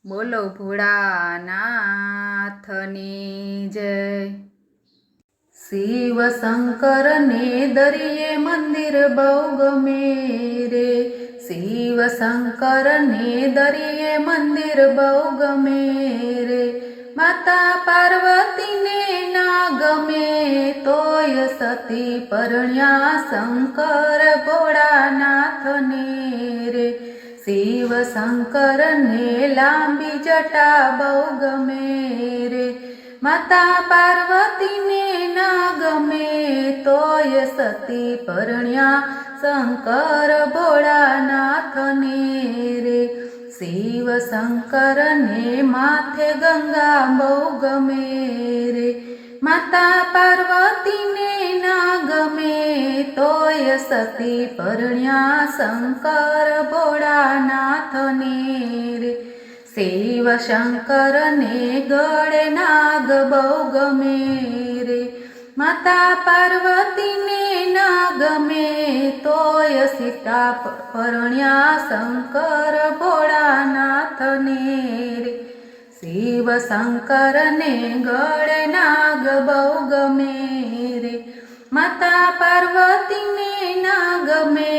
બોલો ભોળાનાથની જય। શિવ શંકર ને દરિયે મંદિર બહુ ગમે રે, શિવ શંકર ને દરિયે મંદિર બહુ ગમે રે। માતા પાર્વતીને ના ગમે તોય સતી પરણ્યા શંકર ભોળાનાથને રે। શિવ શંકર ને લાંબી જટા બહુ ગમે રે, માતા પાર્વતીને ના ગમે તોય સતી પરણ્યા શંકર ભોળાનાથને રે। શિવ શંકર ને માથે ગંગા બહુ ગમે રે, માતા પાર્વતીને ના ગમે તોય સતી પરણ્યા શંકર ભોળાનાથને રે। શિવ શંકર ને ગળે નાગ બહુ ગમે રે, માતા પાર્વતીને ના ગમે તોય સીતા પરણ્યા શંકર ભોળાનાથને રે। શિવ શંકર ને ગળે નાગ બહુ ગમે રે, માતા પાર્વતીને ના ગમે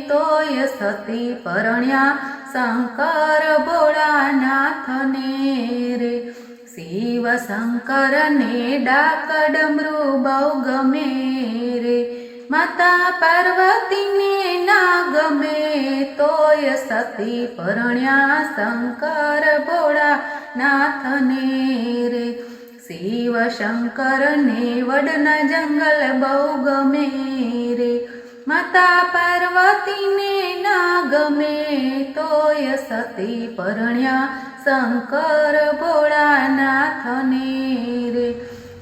તોય સતી પરણ્યા શંકર ભોળાનાથને રે। શિવ શંકર ને ડાક ડમરુ બહુ ગમે રે, માતા પાર્વતીને ના ગમે તોય સતી પરણ્યા શંકર ભોળાનાથને રે। શિવ શંકર ને વડના જંગલ બહુ ગમે રે, માતા પાર્વતીને ના ગમે તોય સતી પરણ્યા શંકર ભોળાનાથને રે।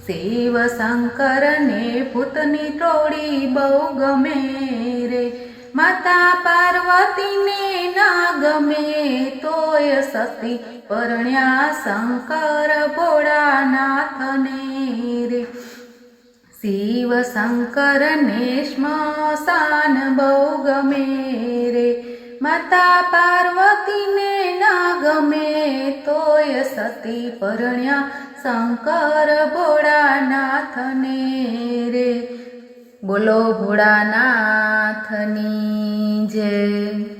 શિવ શંકર ને ભૂતની ટોળી બહુ ગમે રે, માતા પાર્વતીને ના ગમે તોય સતી પરણ્યા શંકર ભોળાનાથને રે। શિવ શંકર ને સ્મશાન બહુ ગમે રે, માતા પાર્વતીને ના ગમે તોય સતી પરણ્યા શંકર ભોળાનાથને રે। બોલો ભોળાનાથની જય।